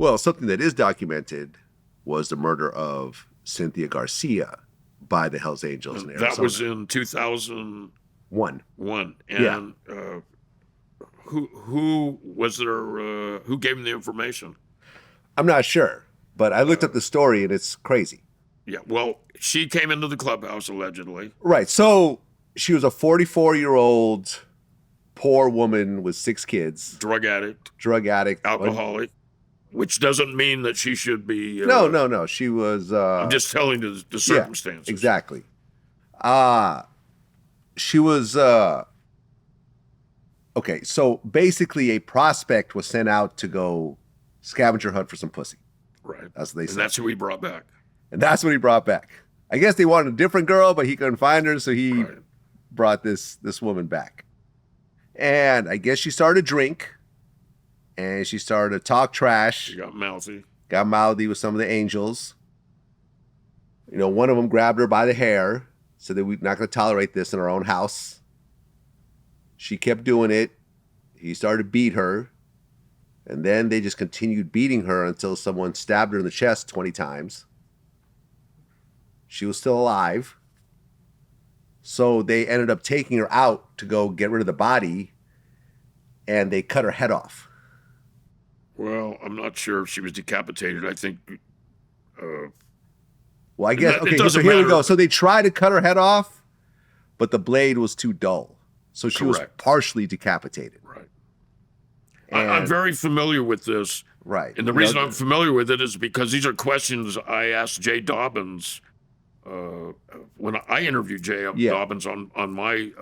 Well, something that is documented was the murder of Cynthia Garcia by the Hells Angels in Arizona. That was in 2001. And who was there? Who gave him the information? I'm not sure, but I looked up the story and it's crazy. Yeah, well, she came into the clubhouse allegedly. Right. So she was a 44-year-old poor woman with 6 kids. Drug addict. Alcoholic. Which doesn't mean that she should be... No. She was... I'm just telling the circumstances. Yeah, exactly. She was... Okay, so basically a prospect was sent out to go scavenger hunt for some pussy. Right. That's what they said. And that's who he brought back. And that's what he brought back. I guess they wanted a different girl, but he couldn't find her, so he brought this woman back. And I guess she started to drink, and she started to talk trash. She got mouthy. Got mouthy with some of the angels. You know, one of them grabbed her by the hair, said that we're not going to tolerate this in our own house. She kept doing it. He started to beat her. And then they just continued beating her until someone stabbed her in the chest 20 times. She was still alive. So they ended up taking her out to go get rid of the body, and they cut her head off. Well, I'm not sure if she was decapitated. I think... well, I guess... Okay, so here we go. So they tried to cut her head off, but the blade was too dull. So she was partially decapitated. Right. I'm very familiar with this. Right. And the reason I'm familiar with it is because these are questions I asked Jay Dobbins when I interviewed Jay Dobbins on my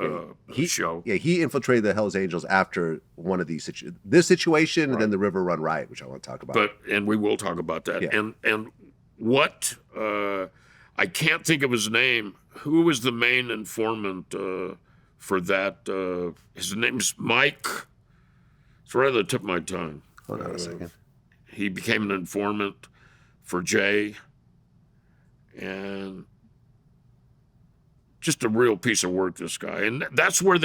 show. Yeah, he infiltrated the Hells Angels after one of these this situation and then the River Run riot, which I want to talk about. And we will talk about that. Yeah. And what I can't think of his name. Who was the main informant for that? His name's Mike. It's right at the tip of my tongue. Hold on a second. He became an informant for Jay. And just a real piece of work, this guy. And that's where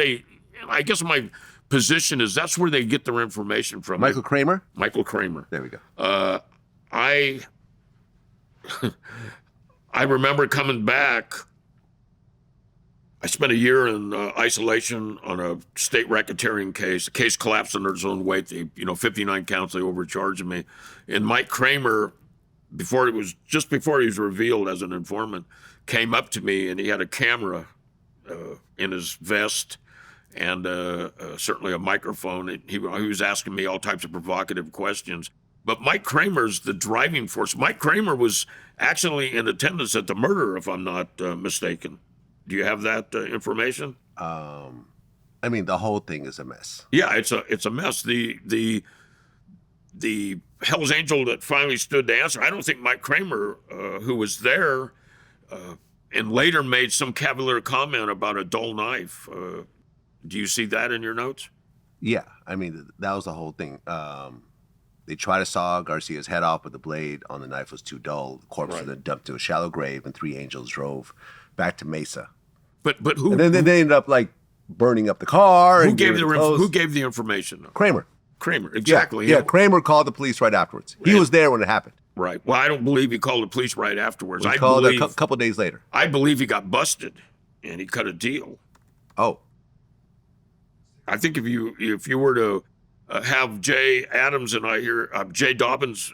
I guess my position is that's where they get their information from. Michael Kramer? Michael Kramer. There we go. I remember coming back. I spent a year in isolation on a state racketeering case. The case collapsed under its own weight. 59 counts, they overcharged me. And Mike Kramer, before he was revealed as an informant, came up to me and he had a camera in his vest and certainly a microphone. He was asking me all types of provocative questions. But Mike Kramer's the driving force. Mike Kramer was actually in attendance at the murder, if I'm not mistaken. Do you have that information? I mean, the whole thing is a mess. Yeah, it's a mess. The Hell's Angel that finally stood to answer, I don't think Mike Kramer, who was there, and later made some cavalier comment about a dull knife. Do you see that in your notes? Yeah, I mean, that was the whole thing. They tried to saw Garcia's head off, but the blade on the knife was too dull. The corpse was then dumped to a shallow grave, and 3 angels drove back to Mesa. But who? And then they ended up burning up the car. Who gave the information? Kramer, exactly. Yeah, Kramer called the police right afterwards. He was there when it happened. Right. Well, I don't believe he called the police right afterwards. He called a couple days later. I believe he got busted, and he cut a deal. Oh. I think if you were to have Jay Dobbins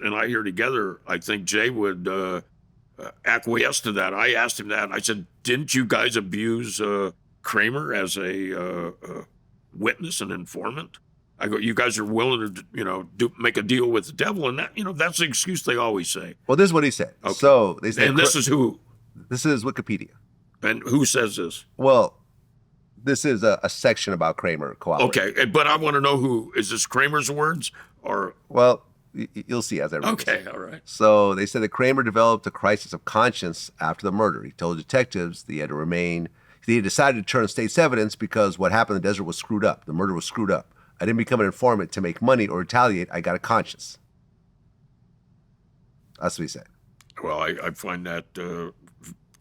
and I here together, I think Jay would acquiesce to that. I asked him that. I said, "Didn't you guys abuse Kramer as a witness and informant?" I go, "You guys are willing to make a deal with the devil," and that's the excuse they always say. Well, this is what he said. Okay. So they said, and this is who? This is Wikipedia. And who says this? Well, this is a section about Kramer cooperating. Okay, but I want to know who is this Kramer's words or? Well, you'll see as I read. Okay, all right. So they said that Kramer developed a crisis of conscience after the murder. He told detectives that he had to remain. He decided to turn state's evidence because what happened in the desert was screwed up. The murder was screwed up. I didn't become an informant to make money or retaliate. I got a conscience. That's what he said. Well, I find that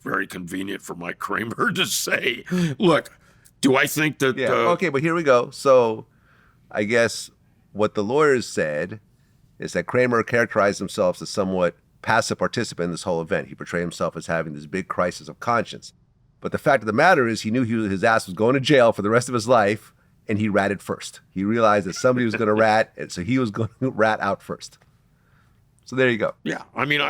very convenient for Mike Kramer to say. Look, do I think that... Yeah, okay, but here we go. So I guess what the lawyers said is that Kramer characterized himself as somewhat passive participant in this whole event. He portrayed himself as having this big crisis of conscience. But the fact of the matter is he knew his ass was going to jail for the rest of his life, and he ratted first. He realized that somebody was going to rat, and so he was going to rat out first. So there you go. Yeah, I mean,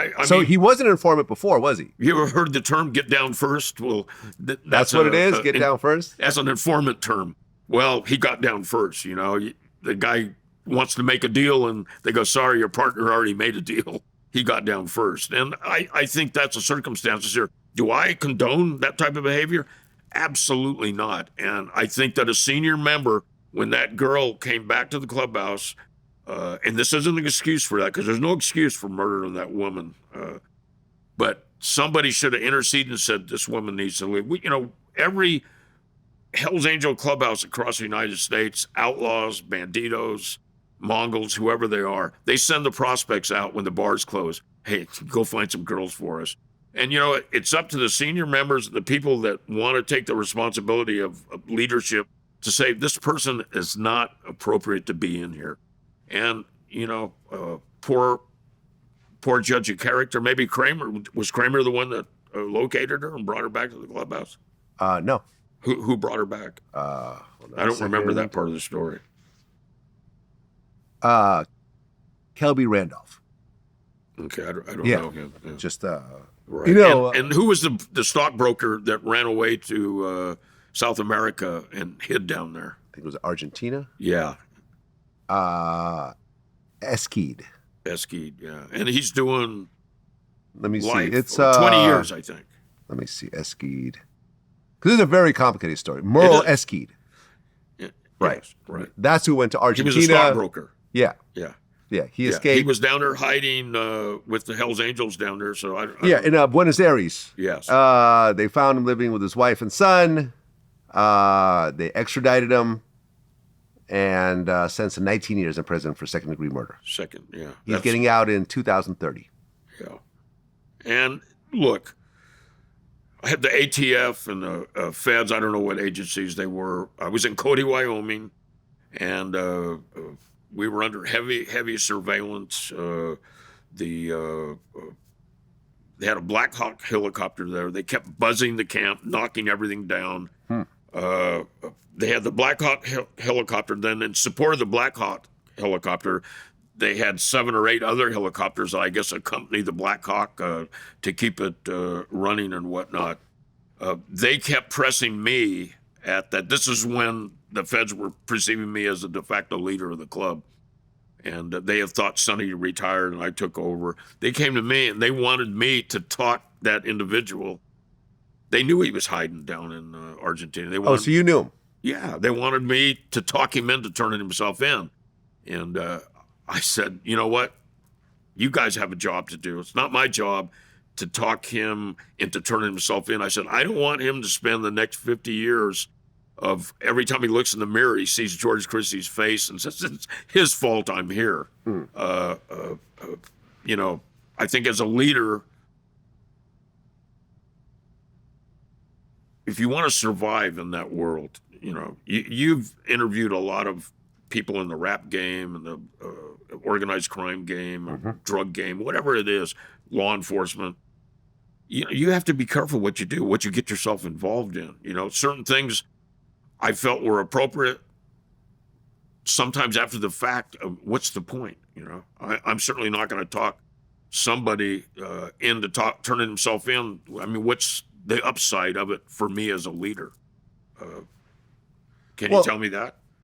he wasn't an informant before, was he? You ever heard the term "get down first"? Well, that's what it is. Get down first. That's an informant term. Well, he got down first. You know, the guy wants to make a deal, and they go, "Sorry, your partner already made a deal." He got down first, and I think that's the circumstances here. Do I condone that type of behavior? Absolutely not. And I think that a senior member, when that girl came back to the clubhouse, and this isn't an excuse for that, because there's no excuse for murdering that woman, but somebody should have interceded and said, this woman needs to leave. Every Hell's Angel clubhouse across the United States, outlaws, banditos, Mongols, whoever they are, they send the prospects out when the bars close. Hey, go find some girls for us. And, it's up to the senior members, the people that want to take the responsibility of leadership to say, this person is not appropriate to be in here. And, poor judge of character, maybe Kramer. Was Kramer the one that located her and brought her back to the clubhouse? No. Who brought her back? I don't remember that part of the story. Kelby Randolph. Okay, I don't know him. Yeah. Just right. And who was the stockbroker that ran away to South America and hid down there? I think it was Argentina. Yeah. Easke. Easke, yeah, and he's doing. Let me life. see. It's 20 years, I think. Let me see. Easke. Because it's a very complicated story. Merle Easke. Yeah, right. Yes, right. That's who went to Argentina. He was a stockbroker. Yeah. Yeah. Yeah. He escaped. He was down there hiding with the Hell's Angels down there. So in Buenos Aires. Yes. They found him living with his wife and son. They extradited him and sentenced him 19 years in prison for second-degree murder. He's getting out in 2030. Yeah. And look, I had the ATF and the feds. I don't know what agencies they were. I was in Cody, Wyoming, and we were under heavy surveillance. They had a Black Hawk helicopter there. They kept buzzing the camp, knocking everything down. They had the Black Hawk helicopter. Then in support of the Black Hawk helicopter, they had 7 or 8 other helicopters that I guess accompanied the Black Hawk to keep it running and whatnot. They kept pressing me at that. This is when the feds were perceiving me as the de facto leader of the club. And they had thought Sonny retired and I took over. They came to me and they wanted me to talk that individual. They knew he was hiding down in Argentina. So you knew him? Yeah, they wanted me to talk him into turning himself in. And I said, you know what? You guys have a job to do. It's not my job to talk him into turning himself in. I said, I don't want him to spend the next 50 years of every time he looks in the mirror, he sees George Christie's face and says, it's his fault I'm here. I think as a leader, if you want to survive in that world, you've interviewed a lot of people in the rap game and the organized crime game, or drug game, whatever it is, law enforcement. You have to be careful what you do, what you get yourself involved in. Certain things I felt were appropriate. Sometimes after the fact, what's the point? I'm certainly not going to talk somebody into turning himself in. I mean, what's the upside of it for me as a leader? Can you tell me that?